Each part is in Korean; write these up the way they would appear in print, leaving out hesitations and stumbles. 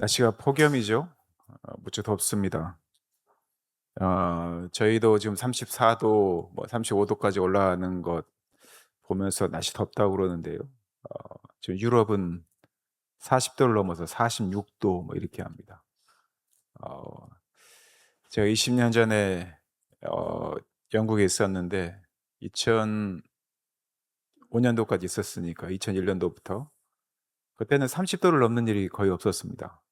날씨가 폭염이죠. 무척 덥습니다. 저희도 지금 34도, 35도까지 올라가는 것 보면서 날씨 덥다고 그러는데요. 지금 유럽은 40도를 넘어서 46도 이렇게 합니다. 어, 제가 20년 전에 어, 영국에 있었는데 2005년도까지 있었으니까 2001년도부터 그때는 30도를 넘는 일이 거의 없었습니다.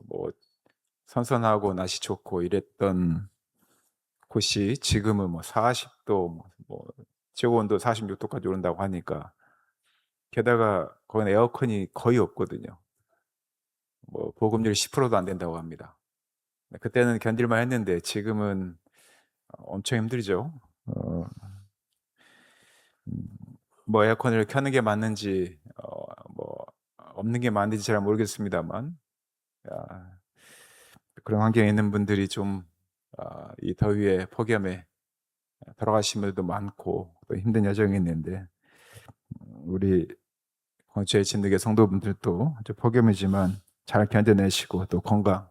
뭐 선선하고 날씨 좋고 이랬던 곳이 지금은 40도, 최고 온도 46도까지 오른다고 하니까, 게다가 거기는 에어컨이 거의 없거든요. 보급률이 10%도 안 된다고 합니다. 그때는 견딜만 했는데 지금은 엄청 힘들죠. 어, 음, 에어컨을 켜는 게 맞는지, 없는 게 맞는지 잘 모르겠습니다만, 아, 그런 환경에 있는 분들이 좀, 이 더위에 폭염에 돌아가신 분들도 많고 또 힘든 여정이 있는데, 우리 광주의 진득의 성도분들도 아주 폭염이지만 잘 견뎌내시고 또 건강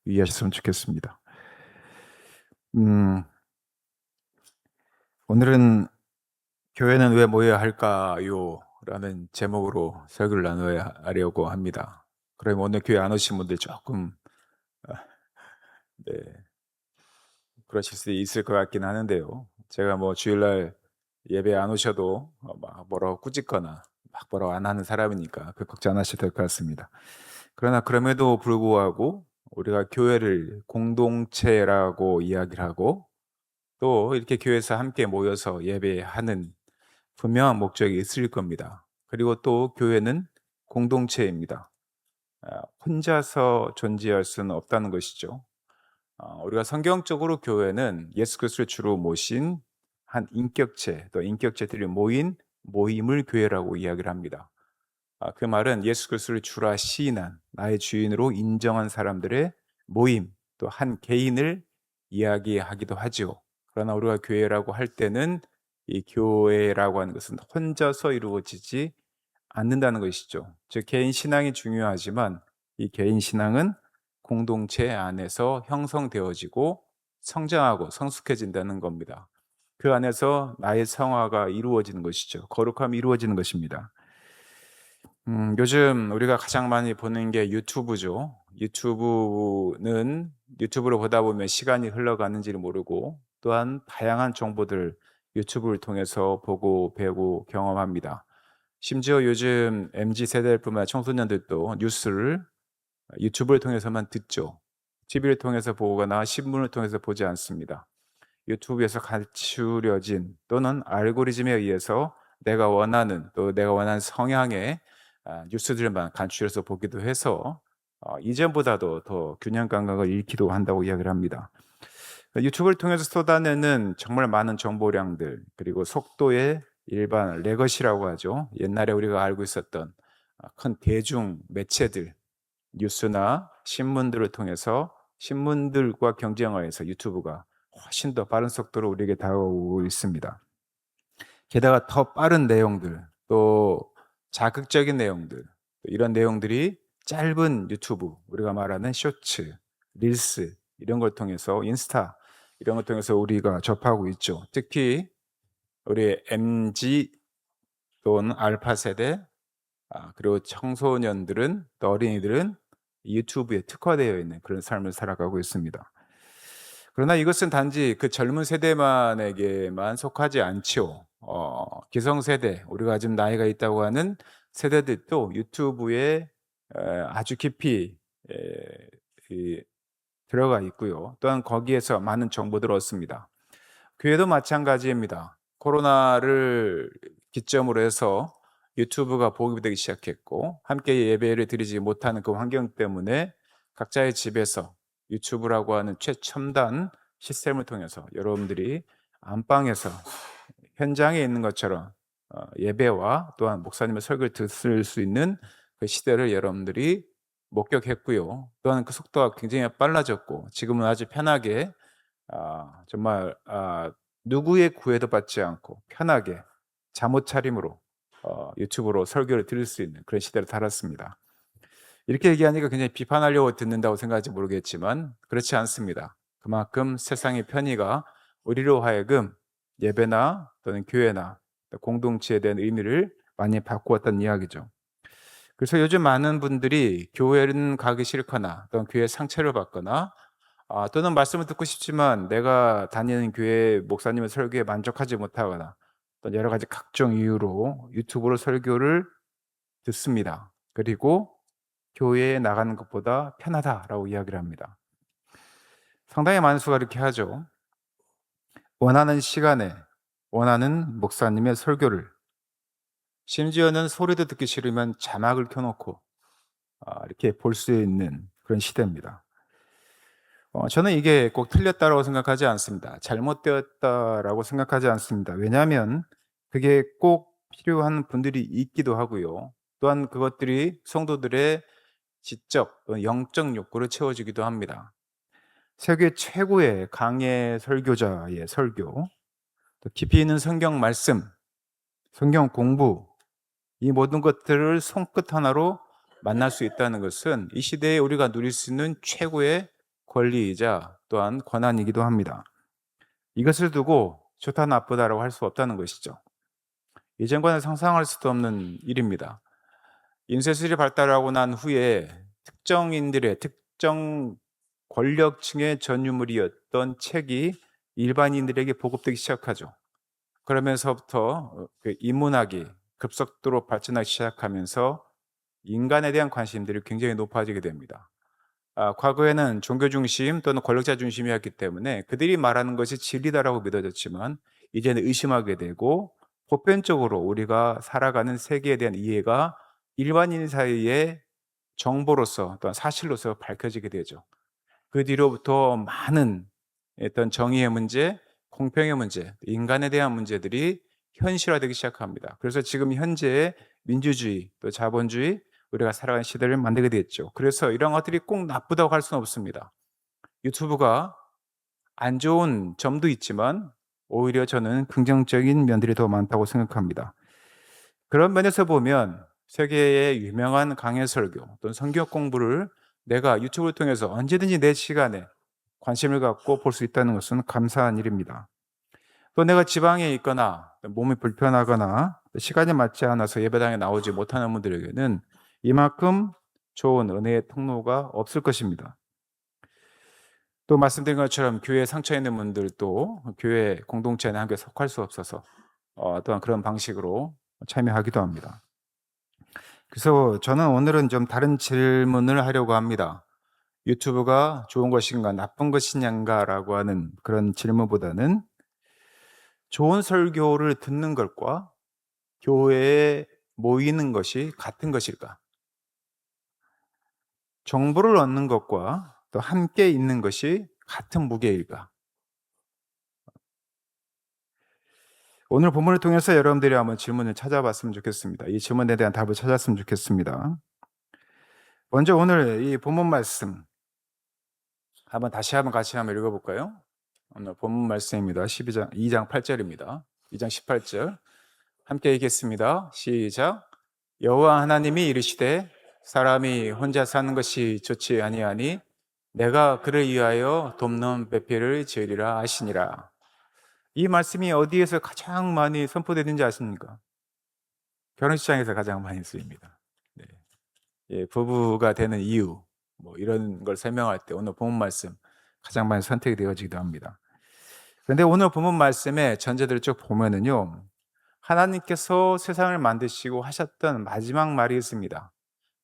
유의하셨으면 좋겠습니다. 음, 오늘은 교회는 왜 모여야 할까요? 라는 제목으로 설교를 나눠야 하려고 합니다. 그럼 오늘 교회 안 오신 분들 조금 아, 네, 그러실 수 있을 것 같긴 하는데요. 제가 주일날 예배 안 오셔도 막 뭐라고 꾸짖거나 막 뭐라고 안 하는 사람이니까 그 걱정 안 하셔도 될 것 같습니다. 그러나 그럼에도 불구하고 우리가 교회를 공동체라고 이야기를 하고 또 이렇게 교회에서 함께 모여서 예배하는 분명한 목적이 있을 겁니다. 그리고 또 교회는 공동체입니다. 혼자서 존재할 수는 없다는 것이죠. 우리가 성경적으로 교회는 예수 그리스도를 주로 모신 한 인격체, 또 인격체들이 모인 모임을 교회라고 이야기를 합니다. 그 말은 예수 그리스도를 주라 시인한 나의 주인으로 인정한 사람들의 모임, 또 한 개인을 이야기하기도 하죠. 그러나 우리가 교회라고 할 때는 이 교회라고 하는 것은 혼자서 이루어지지 않는다는 것이죠. 즉 개인 신앙이 중요하지만 이 개인 신앙은 공동체 안에서 형성되어지고 성장하고 성숙해진다는 겁니다. 그 안에서 나의 성화가 이루어지는 것이죠. 거룩함이 이루어지는 것입니다. 요즘 우리가 가장 많이 보는 게 유튜브죠. 유튜브로 보다 보면 시간이 흘러가는지를 모르고 또한 다양한 정보들 유튜브를 통해서 보고 배우고 경험합니다. 심지어 요즘 MZ 세대뿐만 아니라 청소년들도 뉴스를 유튜브를 통해서만 듣죠. TV를 통해서 보거나 신문을 통해서 보지 않습니다. 유튜브에서 간추려진 또는 알고리즘에 의해서 내가 원하는 성향의 뉴스들만 간추려서 보기도 해서 이전보다도 더 균형 감각을 잃기도 한다고 이야기를 합니다. 유튜브를 통해서 쏟아내는 정말 많은 정보량들 그리고 속도의 일반 레거시라고 하죠. 옛날에 우리가 알고 있었던 큰 대중 매체들 뉴스나 신문들을 통해서 신문들과 경쟁하여서 유튜브가 훨씬 더 빠른 속도로 우리에게 다가오고 있습니다. 게다가 더 빠른 내용들, 또 자극적인 내용들, 이런 내용들이 짧은 유튜브, 우리가 말하는 쇼츠, 릴스, 이런 걸 통해서 인스타, 이런 걸 통해서 우리가 접하고 있죠. 특히 우리 MZ 또는 알파 세대, 그리고 청소년들은, 또 어린이들은 유튜브에 특화되어 있는 그런 삶을 살아가고 있습니다. 그러나 이것은 단지 그 젊은 세대만에게만 속하지 않죠. 기성세대, 우리가 지금 나이가 있다고 하는 세대들도 유튜브에 아주 깊이 에, 이, 들어가 있고요. 또한 거기에서 많은 정보들을 얻습니다. 교회도 마찬가지입니다. 코로나를 기점으로 해서 유튜브가 보급이 되기 시작했고 함께 예배를 드리지 못하는 그 환경 때문에 각자의 집에서 유튜브라고 하는 최첨단 시스템을 통해서 여러분들이 안방에서 현장에 있는 것처럼 예배와 또한 목사님의 설교를 들을 수 있는 그 시대를 여러분들이 목격했고요. 또한 그 속도가 굉장히 빨라졌고 지금은 아주 편하게 정말 누구의 구애도 받지 않고 편하게 잠옷 차림으로 유튜브로 설교를 들을 수 있는 그런 시대를 달았습니다. 이렇게 얘기하니까 굉장히 비판하려고 듣는다고 생각할지 모르겠지만 그렇지 않습니다. 그만큼 세상의 편의가 우리로 하여금 예배나 또는 교회나 공동체에 대한 의미를 많이 바꾸었다는 이야기죠. 그래서 요즘 많은 분들이 교회는 가기 싫거나 또는 교회 상처를 받거나 또는 말씀을 듣고 싶지만 내가 다니는 교회 목사님의 설교에 만족하지 못하거나 또 여러 가지 각종 이유로 유튜브로 설교를 듣습니다. 그리고 교회에 나가는 것보다 편하다라고 이야기를 합니다. 상당히 많은 수가 이렇게 하죠. 원하는 시간에 원하는 목사님의 설교를, 심지어는 소리도 듣기 싫으면 자막을 켜놓고 이렇게 볼 수 있는 그런 시대입니다. 저는 이게 꼭 틀렸다라고 생각하지 않습니다. 잘못되었다라고 생각하지 않습니다. 왜냐하면 그게 꼭 필요한 분들이 있기도 하고요. 또한 그것들이 성도들의 지적 또는 영적 욕구를 채워주기도 합니다. 세계 최고의 강해 설교자의 설교, 또 깊이 있는 성경 말씀, 성경 공부, 이 모든 것들을 손끝 하나로 만날 수 있다는 것은 이 시대에 우리가 누릴 수 있는 최고의 권리이자 또한 권한이기도 합니다. 이것을 두고 좋다 나쁘다라고 할 수 없다는 것이죠. 이전과는 상상할 수도 없는 일입니다. 인쇄술이 발달하고 난 후에 특정인들의 특정 권력층의 전유물이었던 책이 일반인들에게 보급되기 시작하죠. 그러면서부터 그 인문학이 급속도로 발전하기 시작하면서 인간에 대한 관심들이 굉장히 높아지게 됩니다. 과거에는 종교 중심 또는 권력자 중심이었기 때문에 그들이 말하는 것이 진리다라고 믿어졌지만 이제는 의심하게 되고 보편적으로 우리가 살아가는 세계에 대한 이해가 일반인 사이에 정보로서 또는 사실로서 밝혀지게 되죠. 그 뒤로부터 많은 어떤 정의의 문제, 공평의 문제, 인간에 대한 문제들이 현실화되기 시작합니다. 그래서 지금 현재의 민주주의, 또 자본주의, 우리가 살아가는 시대를 만들게 됐죠. 그래서 이런 것들이 꼭 나쁘다고 할 수는 없습니다. 유튜브가 안 좋은 점도 있지만 오히려 저는 긍정적인 면들이 더 많다고 생각합니다. 그런 면에서 보면 세계의 유명한 강해 설교 또는 성경 공부를 내가 유튜브를 통해서 언제든지 내 시간에 관심을 갖고 볼 수 있다는 것은 감사한 일입니다. 또 내가 지방에 있거나 몸이 불편하거나 시간이 맞지 않아서 예배당에 나오지 못하는 분들에게는 이만큼 좋은 은혜의 통로가 없을 것입니다. 또 말씀드린 것처럼 교회에 상처 있는 분들도 교회 공동체에 함께 속할 수 없어서 또한 그런 방식으로 참여하기도 합니다. 그래서 저는 오늘은 좀 다른 질문을 하려고 합니다. 유튜브가 좋은 것인가 나쁜 것이냐라고 하는 그런 질문보다는 좋은 설교를 듣는 것과 교회에 모이는 것이 같은 것일까? 정보를 얻는 것과 또 함께 있는 것이 같은 무게일까? 오늘 본문을 통해서 여러분들이 한번 질문을 찾아봤으면 좋겠습니다. 이 질문에 대한 답을 찾았으면 좋겠습니다. 먼저 오늘 이 본문 말씀 다시 한번 같이 한번 읽어볼까요? 오늘 본문 말씀입니다. 2장 8절입니다. 2장 18절 함께 읽겠습니다. 시작. 여호와 하나님이 이르시되 사람이 혼자 사는 것이 좋지 아니하니 내가 그를 위하여 돕는 배필을 지으리라 하시니라. 이 말씀이 어디에서 가장 많이 선포되는지 아십니까? 결혼식장에서 가장 많이 쓰입니다. 네. 예, 부부가 되는 이유 이런 걸 설명할 때 오늘 본문 말씀 가장 많이 선택이 되어지기도 합니다. 그런데 오늘 본문 말씀의 전제들을 쭉 보면은요, 하나님께서 세상을 만드시고 하셨던 마지막 말이 있습니다.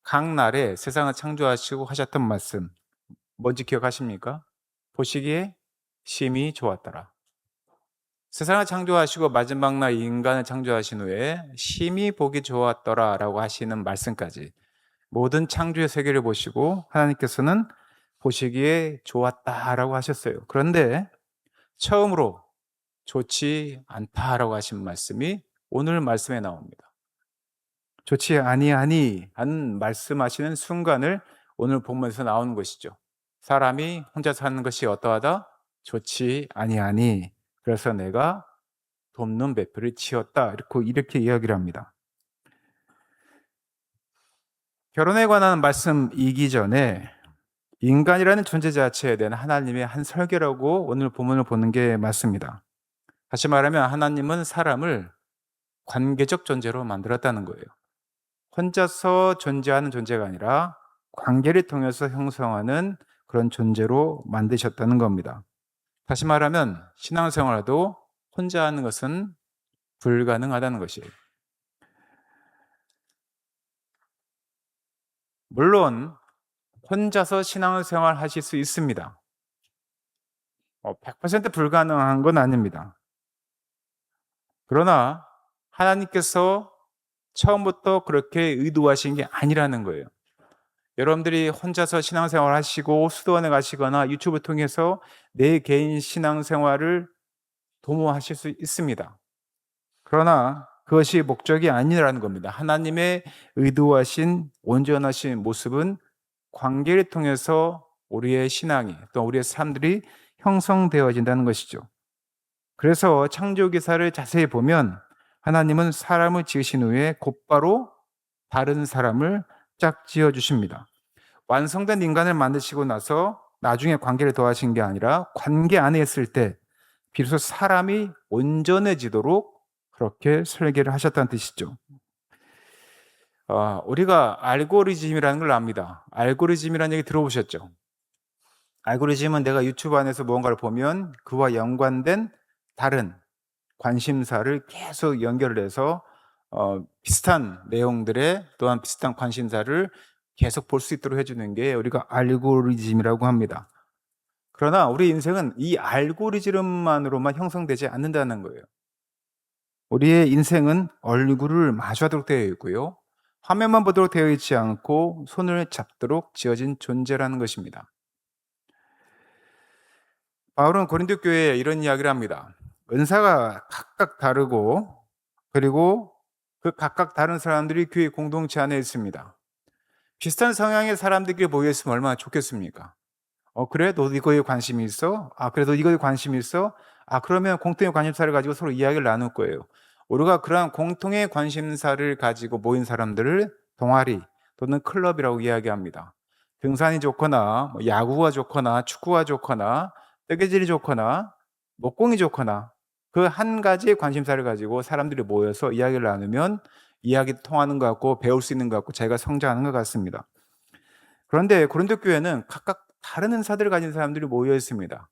각 날에 세상을 창조하시고 하셨던 말씀 뭔지 기억하십니까? 보시기에 심히 좋았더라. 세상을 창조하시고 마지막 날 인간을 창조하신 후에 심히 보기 좋았더라 라고 하시는 말씀까지 모든 창조의 세계를 보시고 하나님께서는 보시기에 좋았다라고 하셨어요. 그런데 처음으로 좋지 않다라고 하신 말씀이 오늘 말씀에 나옵니다. 좋지 아니하니 한 말씀하시는 순간을 오늘 본문에서 나오는 것이죠. 사람이 혼자 사는 것이 어떠하다? 좋지 아니하니 그래서 내가 돕는 배필을 치었다 이렇게 이야기를 합니다. 결혼에 관한 말씀이기 전에 인간이라는 존재 자체에 대한 하나님의 한 설계라고 오늘 본문을 보는 게 맞습니다. 다시 말하면 하나님은 사람을 관계적 존재로 만들었다는 거예요. 혼자서 존재하는 존재가 아니라 관계를 통해서 형성하는 그런 존재로 만드셨다는 겁니다. 다시 말하면 신앙생활도 혼자 하는 것은 불가능하다는 것이에요. 물론 혼자서 신앙생활 하실 수 있습니다. 100% 불가능한 건 아닙니다. 그러나 하나님께서 처음부터 그렇게 의도하신 게 아니라는 거예요. 여러분들이 혼자서 신앙생활 하시고 수도원에 가시거나 유튜브 통해서 내 개인 신앙생활을 도모하실 수 있습니다. 그러나 그것이 목적이 아니라는 겁니다. 하나님의 의도하신 온전하신 모습은 관계를 통해서 우리의 신앙이 또 우리의 삶들이 형성되어진다는 것이죠. 그래서 창조기사를 자세히 보면 하나님은 사람을 지으신 후에 곧바로 다른 사람을 짝지어 주십니다. 완성된 인간을 만드시고 나서 나중에 관계를 더하신 게 아니라 관계 안에 있을 때 비로소 사람이 온전해지도록 그렇게 설계를 하셨다는 뜻이죠. 우리가 알고리즘이라는 걸 압니다. 알고리즘이라는 얘기 들어보셨죠? 알고리즘은 내가 유튜브 안에서 무언가를 보면 그와 연관된 다른 관심사를 계속 연결을 해서 비슷한 내용들의 또한 비슷한 관심사를 계속 볼 수 있도록 해주는 게 우리가 알고리즘이라고 합니다. 그러나 우리 인생은 이 알고리즘만으로만 형성되지 않는다는 거예요. 우리의 인생은 얼굴을 마주하도록 되어 있고요. 화면만 보도록 되어 있지 않고 손을 잡도록 지어진 존재라는 것입니다. 바울은 고린도 교회에 이런 이야기를 합니다. 은사가 각각 다르고 그리고 그 각각 다른 사람들이 교회 공동체 안에 있습니다. 비슷한 성향의 사람들끼리 모여 있으면 얼마나 좋겠습니까? 그래? 너 이거에 관심이 있어? 그래, 너 이거에 관심이 있어? 그러면 공통의 관심사를 가지고 서로 이야기를 나눌 거예요. 우리가 그러한 공통의 관심사를 가지고 모인 사람들을 동아리 또는 클럽이라고 이야기합니다. 등산이 좋거나 야구가 좋거나 축구가 좋거나 뜨개질이 좋거나 목공이 좋거나 그 한 가지의 관심사를 가지고 사람들이 모여서 이야기를 나누면 이야기 통하는 것 같고 배울 수 있는 것 같고 자기가 성장하는 것 같습니다. 그런데 고린도 교회는 각각 다른 은사들을 가진 사람들이 모여 있습니다.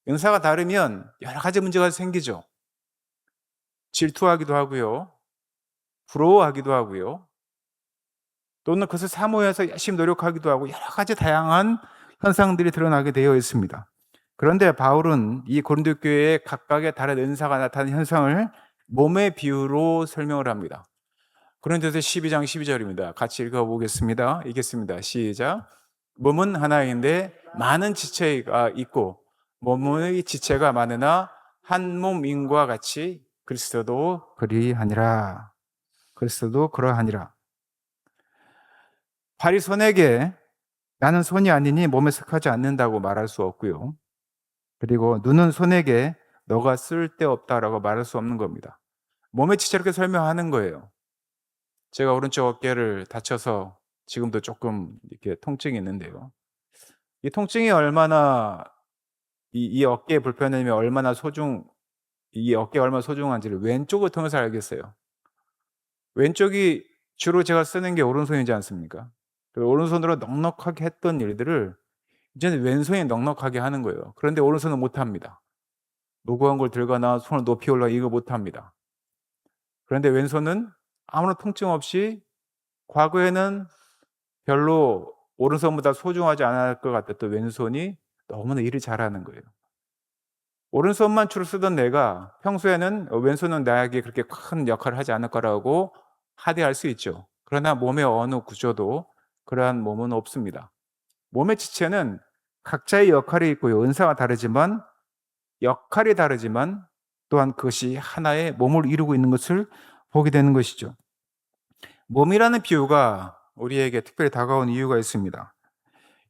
은사가 다르면 여러 가지 문제가 생기죠. 질투하기도 하고요. 부러워하기도 하고요. 또는 그것을 사모해서 열심히 노력하기도 하고 여러 가지 다양한 현상들이 드러나게 되어 있습니다. 그런데 바울은 이 고린도 교회의 각각의 다른 은사가 나타나는 현상을 몸의 비유로 설명을 합니다. 고린도서 12장 12절입니다. 같이 읽어보겠습니다. 읽겠습니다. 시작. 몸은 하나인데 많은 지체가 있고 몸의 지체가 많으나 한 몸인과 같이 그리스도도 그리하니라. 그리스도도 그러하니라. 발이 손에게 나는 손이 아니니 몸에 속하지 않는다고 말할 수 없고요. 그리고 눈은 손에게 너가 쓸데없다라고 말할 수 없는 겁니다. 몸의 지체를 이렇게 설명하는 거예요. 제가 오른쪽 어깨를 다쳐서 지금도 조금 이렇게 통증이 있는데요. 이 통증이 얼마나 이 어깨의 불편함이 얼마나 이 어깨가 얼마나 소중한지를 왼쪽을 통해서 알겠어요. 왼쪽이 주로 제가 쓰는 게 오른손이지 않습니까? 오른손으로 넉넉하게 했던 일들을 이제는 왼손이 넉넉하게 하는 거예요. 그런데 오른손은 못 합니다. 무거운 걸 들거나 손을 높이 올라 이거 못 합니다. 그런데 왼손은 아무런 통증 없이 과거에는 별로 오른손보다 소중하지 않을 것 같았던 왼손이 너무나 일을 잘하는 거예요. 오른손만 주로 쓰던 내가 평소에는 왼손은 나에게 그렇게 큰 역할을 하지 않을 거라고 하대할 수 있죠. 그러나 몸의 어느 구조도 그러한 몸은 없습니다. 몸의 지체는 각자의 역할이 있고요. 은사가 다르지만 역할이 다르지만 또한 그것이 하나의 몸을 이루고 있는 것을 보게 되는 것이죠. 몸이라는 비유가 우리에게 특별히 다가온 이유가 있습니다.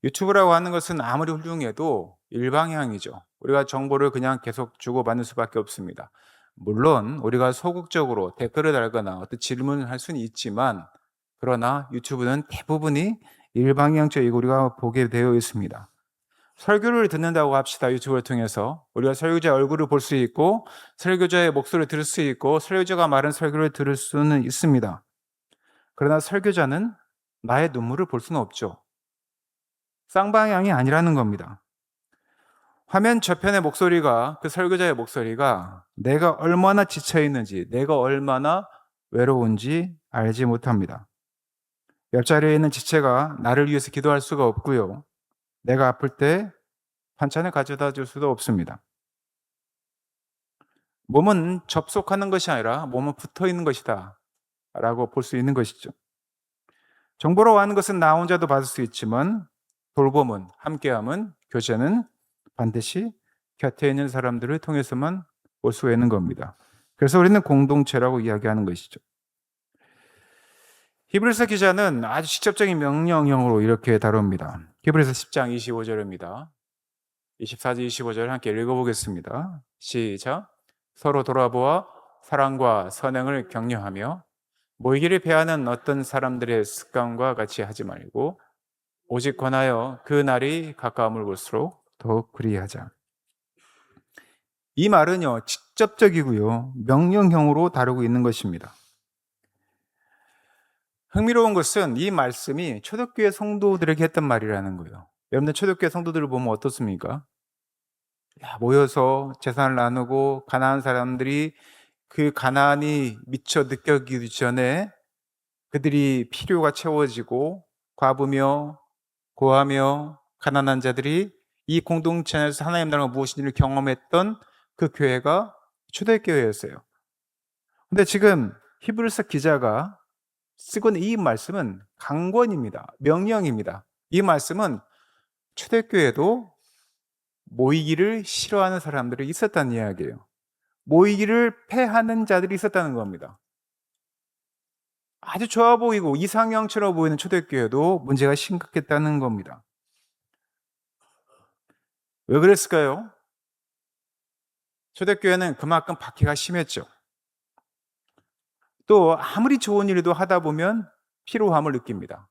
유튜브라고 하는 것은 아무리 훌륭해도 일방향이죠. 우리가 정보를 그냥 계속 주고받는 수밖에 없습니다. 물론 우리가 소극적으로 댓글을 달거나 어떤 질문을 할 수는 있지만 그러나 유튜브는 대부분이 일방향적이고 우리가 보게 되어 있습니다. 설교를 듣는다고 합시다. 유튜브를 통해서 우리가 설교자의 얼굴을 볼 수 있고 설교자의 목소리를 들을 수 있고 설교자가 말한 설교를 들을 수는 있습니다. 그러나 설교자는 나의 눈물을 볼 수는 없죠. 쌍방향이 아니라는 겁니다. 화면 저편의 목소리가, 그 설교자의 목소리가 내가 얼마나 지쳐 있는지, 내가 얼마나 외로운지 알지 못합니다. 옆자리에 있는 지체가 나를 위해서 기도할 수가 없고요. 내가 아플 때 반찬을 가져다 줄 수도 없습니다. 몸은 접속하는 것이 아니라 몸은 붙어 있는 것이다 라고 볼 수 있는 것이죠. 정보로 하는 것은 나 혼자도 받을 수 있지만 돌봄은, 함께함은, 교제는 반드시 곁에 있는 사람들을 통해서만 볼 수 있는 겁니다. 그래서 우리는 공동체라고 이야기하는 것이죠. 히브리서 기자는 아주 직접적인 명령형으로 이렇게 다룹니다. 히브리서 10장 25절입니다. 24절 25절 함께 읽어보겠습니다. 시작. 서로 돌아보아 사랑과 선행을 격려하며 모이기를 배하는 어떤 사람들의 습관과 같이 하지 말고 오직 권하여 그 날이 가까움을 볼수록 더욱 그리하자. 이 말은요, 직접적이고요, 명령형으로 다루고 있는 것입니다. 흥미로운 것은 이 말씀이 초대교회 성도들에게 했던 말이라는 거예요. 여러분들 초대교회 성도들을 보면 어떻습니까? 모여서 재산을 나누고 가난한 사람들이 그 가난이 미처 느껴지기 전에 그들이 필요가 채워지고 과부며 고하며 가난한 자들이 이 공동체 안에서 하나님 나라가 무엇인지를 경험했던 그 교회가 초대교회였어요. 근데 지금 히브리서 기자가 쓰고 있는 이 말씀은 강권입니다. 명령입니다. 이 말씀은 초대교회도 모이기를 싫어하는 사람들이 있었다는 이야기예요. 모이기를 패하는 자들이 있었다는 겁니다. 아주 좋아 보이고 이상형처럼 보이는 초대교회도 문제가 심각했다는 겁니다. 왜 그랬을까요? 초대교회는 그만큼 박해가 심했죠. 또 아무리 좋은 일도 하다 보면 피로함을 느낍니다.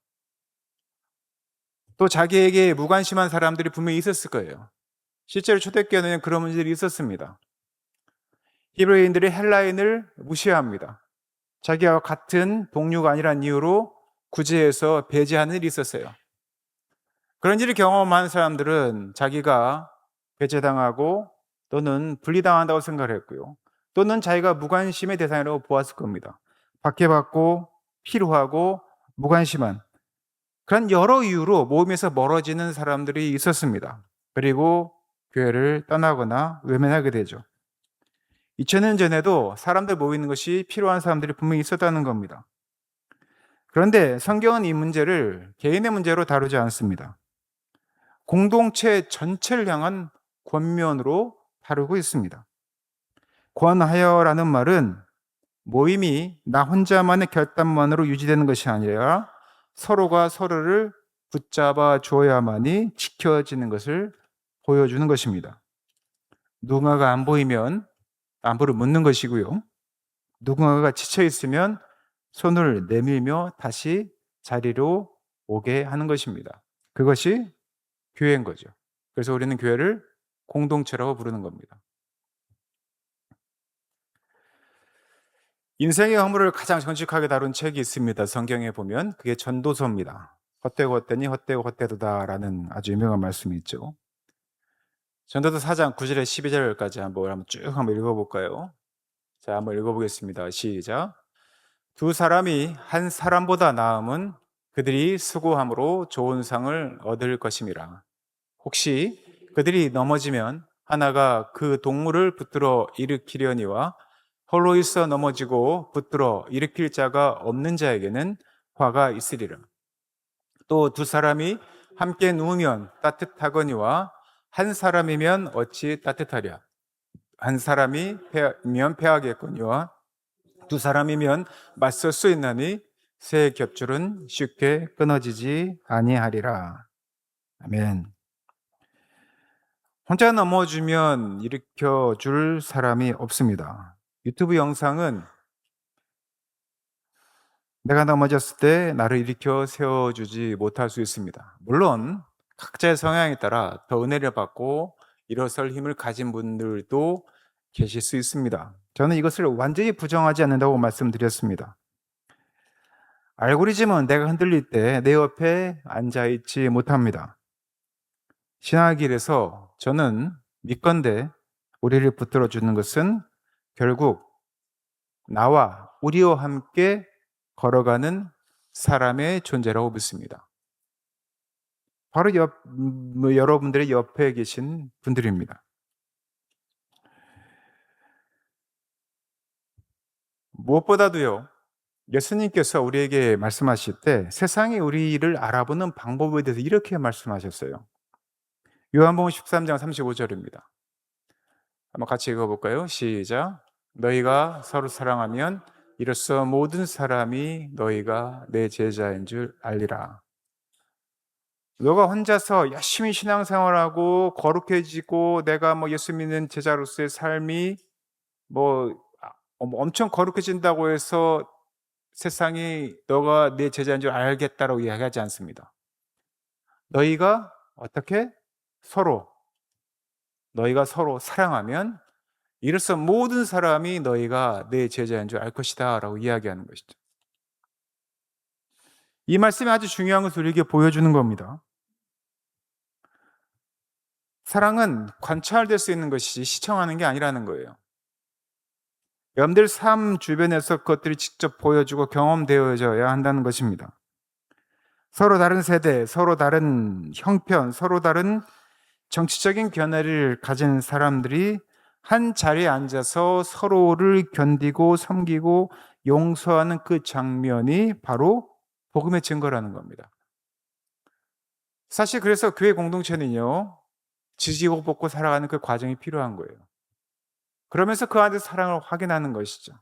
또 자기에게 무관심한 사람들이 분명히 있었을 거예요. 실제로 초대교회는 그런 문제들이 있었습니다. 히브리인들이 헬라인을 무시합니다. 자기와 같은 동료가 아니란 이유로 구제해서 배제하는 일이 있었어요. 그런 일을 경험한 사람들은 자기가 배제당하고 또는 분리당한다고 생각을 했고요. 또는 자기가 무관심의 대상이라고 보았을 겁니다. 박해받고 피로하고 무관심한 그런 여러 이유로 모임에서 멀어지는 사람들이 있었습니다. 그리고 교회를 떠나거나 외면하게 되죠. 2000년 전에도 사람들 모이는 것이 필요한 사람들이 분명히 있었다는 겁니다. 그런데 성경은 이 문제를 개인의 문제로 다루지 않습니다. 공동체 전체를 향한 권면으로 다루고 있습니다. 권하여라는 말은 모임이 나 혼자만의 결단만으로 유지되는 것이 아니라 서로가 서로를 붙잡아 줘야만이 지켜지는 것을 보여주는 것입니다. 누군가가 안 보이면 안부를 묻는 것이고요. 누군가가 지쳐 있으면 손을 내밀며 다시 자리로 오게 하는 것입니다. 그것이 교회인 거죠. 그래서 우리는 교회를 공동체라고 부르는 겁니다. 인생의 허물을 가장 정직하게 다룬 책이 있습니다. 성경에 보면 그게 전도서입니다. 헛되고 헛되니 헛되고 헛되도다라는 아주 유명한 말씀이 있죠. 전도서 4장 9절에 12절까지 한번 쭉 읽어볼까요? 자, 한번 읽어보겠습니다. 시작. 두 사람이 한 사람보다 나음은 그들이 수고함으로 좋은 상을 얻을 것임이라. 혹시 그들이 넘어지면 하나가 그 동물을 붙들어 일으키려니와 홀로 있어 넘어지고 붙들어 일으킬 자가 없는 자에게는 화가 있으리라. 또 두 사람이 함께 누우면 따뜻하거니와 한 사람이면 어찌 따뜻하랴. 한 사람이면 패하겠거니와 두 사람이면 맞설 수 있나니 새 겹줄은 쉽게 끊어지지 아니하리라. 아멘. 혼자 넘어지면 일으켜줄 사람이 없습니다. 유튜브 영상은 내가 넘어졌을 때 나를 일으켜 세워주지 못할 수 있습니다. 물론 각자의 성향에 따라 더 은혜를 받고 일어설 힘을 가진 분들도 계실 수 있습니다. 저는 이것을 완전히 부정하지 않는다고 말씀드렸습니다. 알고리즘은 내가 흔들릴 때 내 옆에 앉아 있지 못합니다. 신앙의 길에서 저는 믿건대 우리를 붙들어 주는 것은 결국 나와 우리와 함께 걸어가는 사람의 존재라고 믿습니다. 바로 여러분들의 옆에 계신 분들입니다. 무엇보다도요, 예수님께서 우리에게 말씀하실 때 세상이 우리를 알아보는 방법에 대해서 이렇게 말씀하셨어요. 요한복음 13장 35절입니다. 한번 같이 읽어볼까요? 시작. 너희가 서로 사랑하면 이로써 모든 사람이 너희가 내 제자인 줄 알리라. 너가 혼자서 열심히 신앙생활하고 거룩해지고 내가 뭐 예수 믿는 제자로서의 삶이 뭐 엄청 거룩해진다고 해서 세상이 너가 내 제자인 줄 알겠다라고 이야기하지 않습니다. 너희가 어떻게 서로 너희가 서로 사랑하면 이로써 모든 사람이 너희가 내 제자인 줄 알 것이다라고 이야기하는 것이죠. 이 말씀이 아주 중요한 것을 우리에게 보여주는 겁니다. 사랑은 관찰될 수 있는 것이지 시청하는 게 아니라는 거예요. 여러분들 삶 주변에서 그것들이 직접 보여주고 경험되어져야 한다는 것입니다. 서로 다른 세대, 서로 다른 형편, 서로 다른 정치적인 견해를 가진 사람들이 한 자리에 앉아서 서로를 견디고 섬기고 용서하는 그 장면이 바로 복음의 증거라는 겁니다. 사실 그래서 교회 공동체는요, 지지고 볶고 살아가는 그 과정이 필요한 거예요. 그러면서 그 안에서 사랑을 확인하는 것이죠.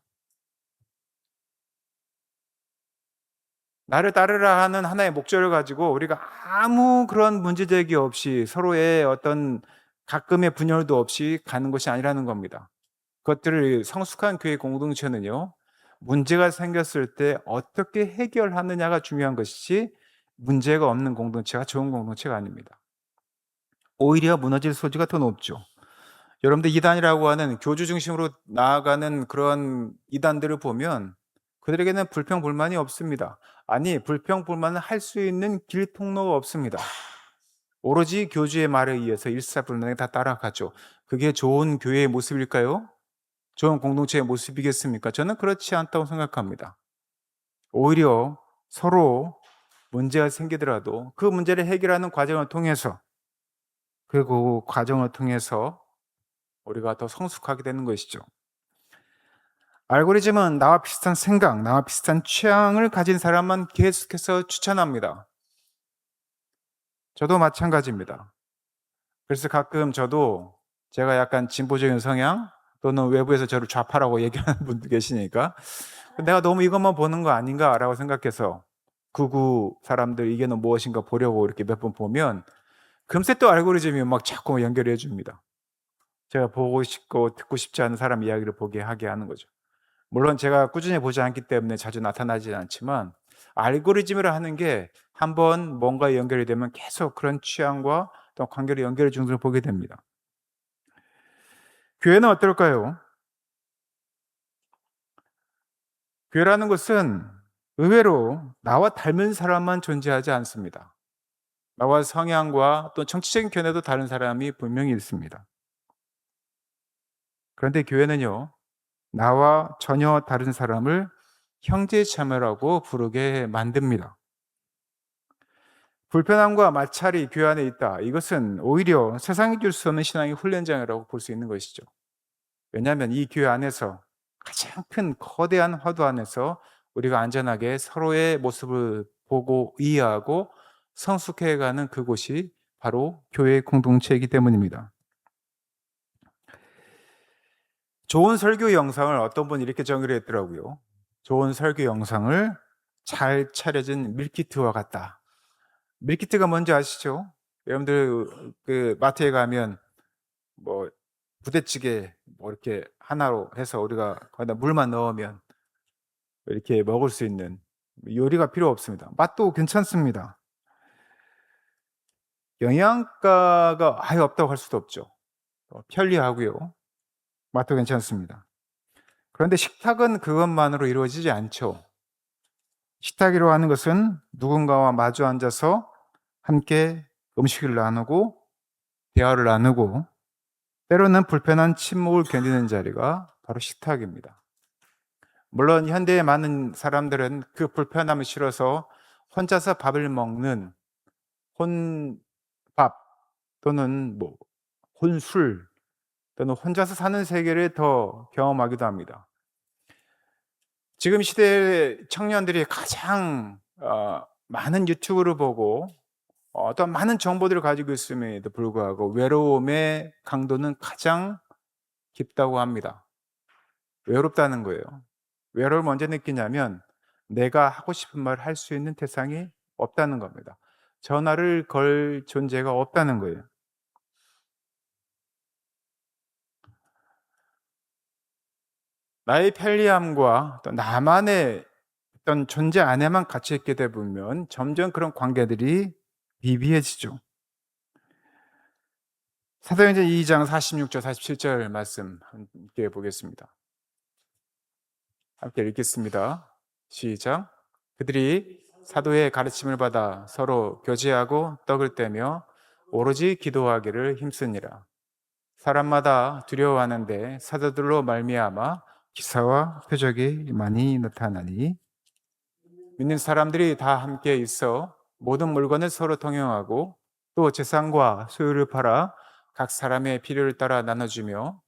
나를 따르라 하는 하나의 목적을 가지고 우리가 아무 그런 문제제기 없이 서로의 어떤 가끔의 분열도 없이 가는 것이 아니라는 겁니다. 그것들을 성숙한 교회 공동체는요, 문제가 생겼을 때 어떻게 해결하느냐가 중요한 것이지 문제가 없는 공동체가 좋은 공동체가 아닙니다. 오히려 무너질 소지가 더 높죠. 여러분들 이단이라고 하는 교주 중심으로 나아가는 그런 이단들을 보면 그들에게는 불평 불만이 없습니다. 아니, 불평 불만을 할 수 있는 길 통로가 없습니다. 오로지 교주의 말에 의해서 일사불란하게 다 따라가죠. 그게 좋은 교회의 모습일까요? 좋은 공동체의 모습이겠습니까? 저는 그렇지 않다고 생각합니다. 오히려 서로 문제가 생기더라도 그 문제를 해결하는 과정을 통해서 그 과정을 통해서 우리가 더 성숙하게 되는 것이죠. 알고리즘은 나와 비슷한 생각, 나와 비슷한 취향을 가진 사람만 계속해서 추천합니다. 저도 마찬가지입니다. 그래서 가끔 저도 제가 약간 진보적인 성향 또는 외부에서 저를 좌파라고 얘기하는 분도 계시니까 내가 너무 이것만 보는 거 아닌가라고 생각해서 극우 사람들 의견은 무엇인가 보려고 이렇게 몇 번 보면 금세 또 알고리즘이 막 자꾸 연결해 줍니다. 제가 보고 싶고 듣고 싶지 않은 사람 이야기를 보게 하게 하는 거죠. 물론 제가 꾸준히 보지 않기 때문에 자주 나타나지 않지만 알고리즘이라 하는 게 한번 뭔가 연결이 되면 계속 그런 취향과 또 관계를 연결해 주는 걸 보게 됩니다. 교회는 어떨까요? 교회라는 것은 의외로 나와 닮은 사람만 존재하지 않습니다. 나와 성향과 또 정치적인 견해도 다른 사람이 분명히 있습니다. 그런데 교회는요, 나와 전혀 다른 사람을 형제 자매라고 부르게 만듭니다. 불편함과 마찰이 교회 안에 있다. 이것은 오히려 세상이 줄 수 없는 신앙의 훈련장이라고 볼 수 있는 것이죠. 왜냐하면 이 교회 안에서 가장 큰 거대한 화두 안에서 우리가 안전하게 서로의 모습을 보고 이해하고 성숙해가는 그곳이 바로 교회 공동체이기 때문입니다. 좋은 설교 영상을 어떤 분이 이렇게 정의를 했더라고요. 좋은 설교 영상을 잘 차려진 밀키트와 같다. 밀키트가 뭔지 아시죠? 여러분들 그 마트에 가면 뭐 부대찌개 뭐 이렇게 하나로 해서 우리가 거기다 물만 넣으면 이렇게 먹을 수 있는 요리가 필요 없습니다. 맛도 괜찮습니다. 영양가가 아예 없다고 할 수도 없죠. 편리하고요. 맛도 괜찮습니다. 그런데 식탁은 그것만으로 이루어지지 않죠. 식탁이라고 하는 것은 누군가와 마주 앉아서 함께 음식을 나누고 대화를 나누고 때로는 불편한 침묵을 견디는 자리가 바로 식탁입니다. 물론 현대의 많은 사람들은 그 불편함을 싫어서 혼자서 밥을 먹는 혼밥 또는 혼술 또는 혼자서 사는 세계를 더 경험하기도 합니다. 지금 시대의 청년들이 가장 많은 유튜브를 보고 어떤 많은 정보들을 가지고 있음에도 불구하고 외로움의 강도는 가장 깊다고 합니다. 외롭다는 거예요. 외로움을 언제 느끼냐면 내가 하고 싶은 말을 할 수 있는 대상이 없다는 겁니다. 전화를 걸 존재가 없다는 거예요. 나의 편리함과 또 나만의 어떤 존재 안에만 갇혀 있게 되다 보면 점점 그런 관계들이 미비해지죠. 사도행전 2장 46절 47절 말씀 함께 보겠습니다. 함께 읽겠습니다. 시작. 그들이 사도의 가르침을 받아 서로 교제하고 떡을 떼며 오로지 기도하기를 힘쓰니라. 사람마다 두려워하는데 사도들로 말미암아 기사와 표적이 많이 나타나니 믿는 사람들이 다 함께 있어 모든 물건을 서로 통용하고 또 재산과 소유를 팔아 각 사람의 필요를 따라 나눠주며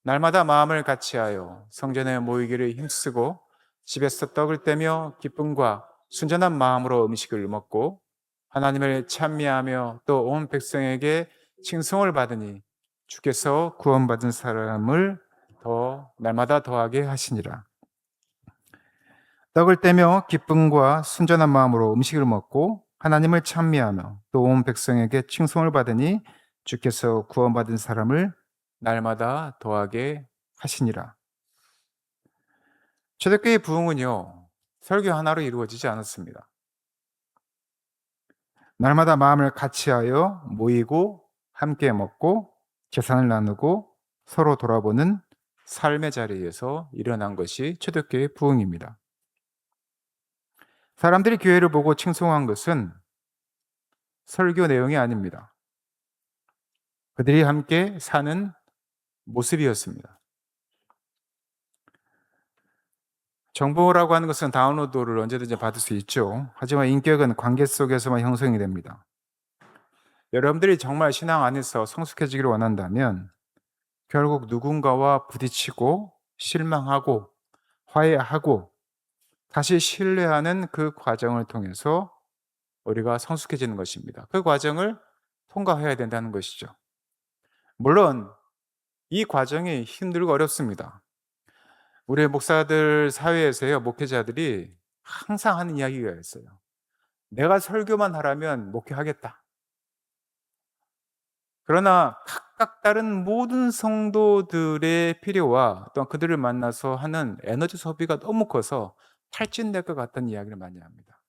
날마다 마음을 같이하여 성전에 모이기를 힘쓰고 집에서 떡을 떼며 기쁨과 순전한 마음으로 음식을 먹고 하나님을 찬미하며 또 온 백성에게 칭송을 받으니 주께서 구원받은 사람을 더 날마다 더하게 하시니라. 떡을 떼며 기쁨과 순전한 마음으로 음식을 먹고 하나님을 찬미하며 또 온 백성에게 칭송을 받으니 주께서 구원받은 사람을 날마다 더하게 하시니라. 초대교회의 부흥은요, 설교 하나로 이루어지지 않았습니다. 날마다 마음을 같이하여 모이고 함께 먹고 재산을 나누고 서로 돌아보는 삶의 자리에서 일어난 것이 초대교회의 부흥입니다. 사람들이 교회를 보고 칭송한 것은 설교 내용이 아닙니다. 그들이 함께 사는 모습이었습니다. 정보라고 하는 것은 다운로드를 언제든지 받을 수 있죠. 하지만 인격은 관계 속에서만 형성이 됩니다. 여러분들이 정말 신앙 안에서 성숙해지기를 원한다면 결국 누군가와 부딪히고 실망하고 화해하고 다시 신뢰하는 그 과정을 통해서 우리가 성숙해지는 것입니다. 그 과정을 통과해야 된다는 것이죠. 물론 이 과정이 힘들고 어렵습니다. 우리 목사들 사회에서요, 목회자들이 항상 하는 이야기가 있어요. 내가 설교만 하라면 목회하겠다. 그러나 각각 다른 모든 성도들의 필요와 또 그들을 만나서 하는 에너지 소비가 너무 커서 탈진될 것 같다는 이야기를 많이 합니다.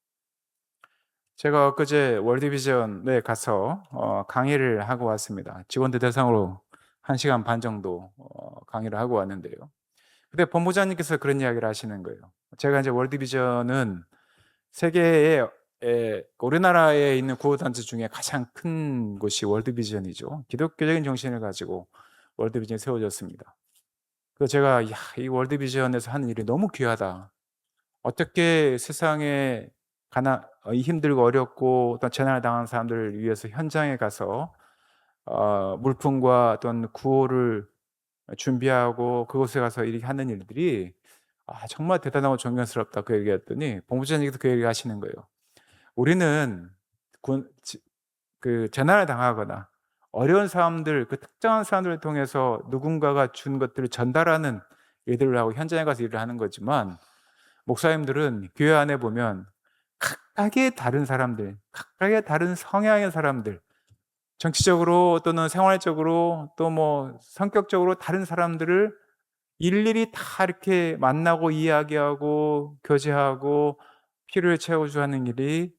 제가 엊그제 월드비전에 가서 강의를 하고 왔습니다. 직원들 대상으로 1시간 반 정도 강의를 하고 왔는데요. 근데 본부장님께서 그런 이야기를 하시는 거예요. 제가 이제 월드비전은 세계에 우리나라에 있는 구호단체 중에 가장 큰 곳이 월드비전이죠. 기독교적인 정신을 가지고 월드비전이 세워졌습니다. 그래서 제가 이 월드비전에서 하는 일이 너무 귀하다. 어떻게 세상에 힘들고 어렵고 어떤 재난을 당한 사람들을 위해서 현장에 가서 물품과 어떤 구호를 준비하고 그곳에 가서 이렇게 하는 일들이 정말 대단하고 존경스럽다 그 얘기했더니 본부장님께서 그 얘기 하시는 거예요. 우리는 그 재난을 당하거나 어려운 사람들, 그 특정한 사람들을 통해서 누군가가 준 것들을 전달하는 일들을 하고 현장에 가서 일을 하는 거지만 목사님들은 교회 안에 보면 각각의 다른 사람들, 각각의 다른 성향의 사람들, 정치적으로 또는 생활적으로 또 성격적으로 다른 사람들을 일일이 다 이렇게 만나고 이야기하고 교제하고 피를 채워주고 하는 일이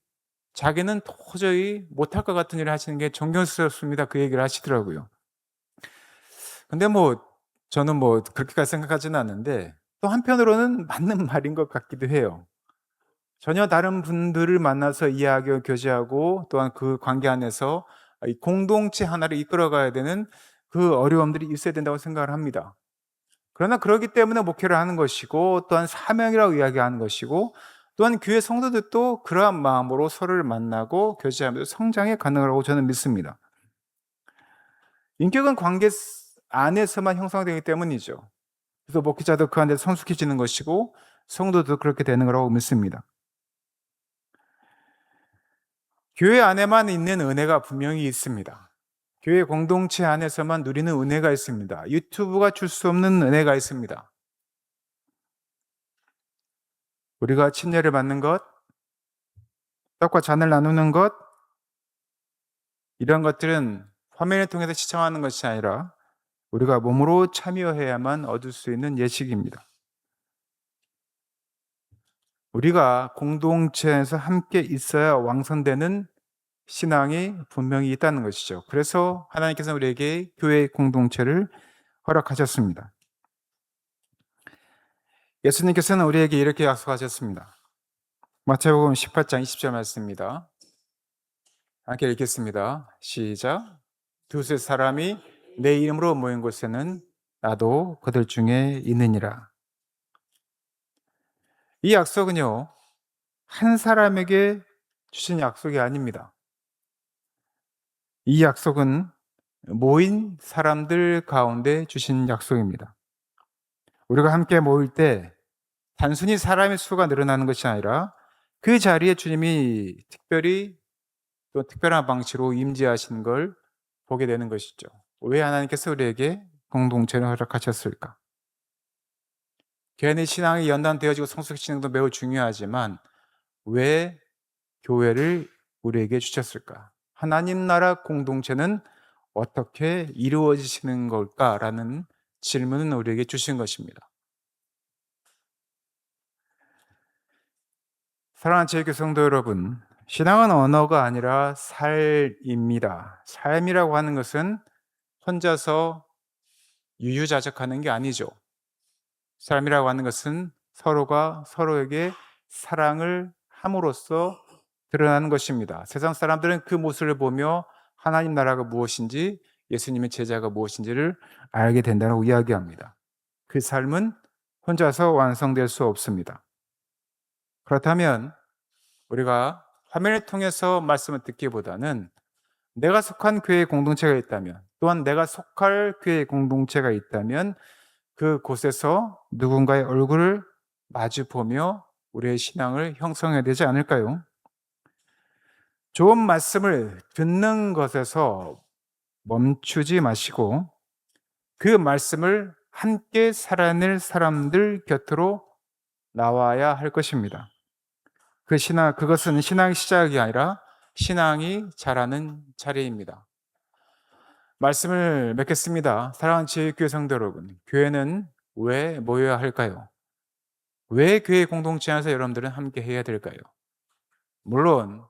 자기는 도저히 못할 것 같은 일을 하시는 게 존경스럽습니다. 그 얘기를 하시더라고요. 근데 저는 그렇게까지 생각하지는 않는데 또 한편으로는 맞는 말인 것 같기도 해요. 전혀 다른 분들을 만나서 이야기하고 교제하고 또한 그 관계 안에서 이 공동체 하나를 이끌어가야 되는 그 어려움들이 있어야 된다고 생각을 합니다. 그러나 그러기 때문에 목회를 하는 것이고 또한 사명이라고 이야기하는 것이고 또한 교회 성도들도 그러한 마음으로 서로를 만나고 교제하면서 성장해 가는 거라고 저는 믿습니다. 인격은 관계 안에서만 형성되기 때문이죠. 그래서 목회자도 그 안에서 성숙해지는 것이고 성도도 그렇게 되는 거라고 믿습니다. 교회 안에만 있는 은혜가 분명히 있습니다. 교회 공동체 안에서만 누리는 은혜가 있습니다. 유튜브가 줄 수 없는 은혜가 있습니다. 우리가 침례를 받는 것, 떡과 잔을 나누는 것, 이런 것들은 화면을 통해서 시청하는 것이 아니라 우리가 몸으로 참여해야만 얻을 수 있는 예식입니다. 우리가 공동체에서 함께 있어야 왕성되는 신앙이 분명히 있다는 것이죠. 그래서 하나님께서 우리에게 교회 공동체를 허락하셨습니다. 예수님께서는 우리에게 이렇게 약속하셨습니다. 마태복음 18장 20절 말씀입니다. 함께 읽겠습니다. 시작. 두세 사람이 내 이름으로 모인 곳에는 나도 그들 중에 있느니라. 이 약속은요, 한 사람에게 주신 약속이 아닙니다. 이 약속은 모인 사람들 가운데 주신 약속입니다. 우리가 함께 모일 때 단순히 사람의 수가 늘어나는 것이 아니라 그 자리에 주님이 특별히 또 특별한 방식으로 임재하시는 걸 보게 되는 것이죠. 왜 하나님께서 우리에게 공동체를 허락하셨을까? 개인의 신앙이 연단되어지고 성숙해지는 것도 매우 중요하지만 왜 교회를 우리에게 주셨을까? 하나님 나라 공동체는 어떻게 이루어지시는 걸까라는 질문은 우리에게 주신 것입니다. 사랑하는 제일교회 성도 여러분, 신앙은 언어가 아니라 삶입니다. 삶이라고 하는 것은 혼자서 유유자적하는 게 아니죠. 삶이라고 하는 것은 서로가 서로에게 사랑을 함으로써 드러나는 것입니다. 세상 사람들은 그 모습을 보며 하나님 나라가 무엇인지 예수님의 제자가 무엇인지를 알게 된다고 이야기합니다. 그 삶은 혼자서 완성될 수 없습니다. 그렇다면 우리가 화면을 통해서 말씀을 듣기보다는 내가 속한 교회 공동체가 있다면 또한 내가 속할 교회 공동체가 있다면 그곳에서 누군가의 얼굴을 마주 보며 우리의 신앙을 형성해야 되지 않을까요? 좋은 말씀을 듣는 것에서 멈추지 마시고 그 말씀을 함께 살아낼 사람들 곁으로 나와야 할 것입니다. 그것은 신앙의 시작이 아니라 신앙이 자라는 자리입니다. 말씀을 맺겠습니다. 사랑하는 제일교회 성도 여러분, 교회는 왜 모여야 할까요? 왜 교회 공동체 안에서 여러분들은 함께 해야 될까요? 물론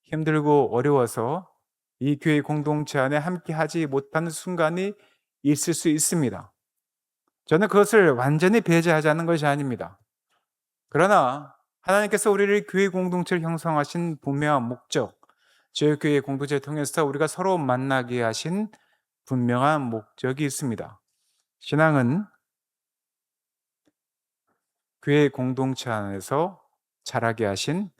힘들고 어려워서 이 교회 공동체 안에 함께 하지 못하는 순간이 있을 수 있습니다. 저는 그것을 완전히 배제하자는 것이 아닙니다. 그러나 하나님께서 우리를 교회 공동체를 형성하신 분명한 목적, 제일교회 공동체를 통해서 우리가 서로 만나게 하신 분명한 목적이 있습니다. 신앙은 교회 공동체 안에서 자라게 하신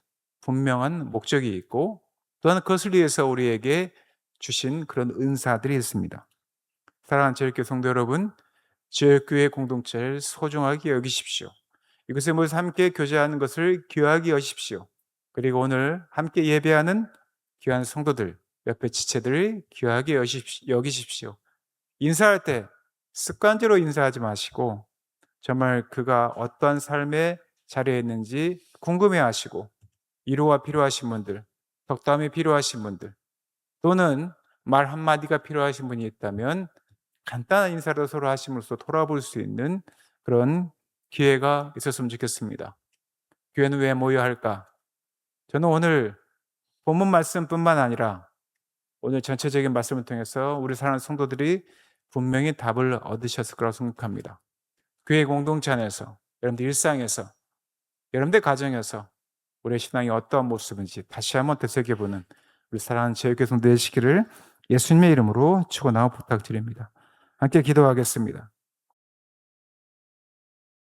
분명한 목적이 있고 또한 그것을 위해서 우리에게 주신 그런 은사들이 있습니다. 사랑하는 제일교회 성도 여러분, 제일교회 공동체를 소중하게 여기십시오. 이곳에 모여서 함께 교제하는 것을 귀하게 여십시오. 그리고 오늘 함께 예배하는 귀한 성도들, 옆에 지체들을 귀하게 여기십시오. 인사할 때 습관적으로 인사하지 마시고 정말 그가 어떠한 삶의 자리에 있는지 궁금해하시고 위로가 필요하신 분들, 덕담이 필요하신 분들 또는 말 한마디가 필요하신 분이 있다면 간단한 인사를 서로 하심으로써 돌아볼 수 있는 그런 기회가 있었으면 좋겠습니다. 교회는 왜 모여야 할까? 저는 오늘 본문 말씀뿐만 아니라 오늘 전체적인 말씀을 통해서 우리 사랑하는 성도들이 분명히 답을 얻으셨을 거라고 생각합니다. 교회 공동체 안에서, 여러분들 일상에서, 여러분들 가정에서 우리의 신앙이 어떠한 모습인지 다시 한번 되새겨보는 우리 사랑하는 제일교회 성도 되시기를 예수님의 이름으로 축원하고 부탁드립니다. 함께 기도하겠습니다.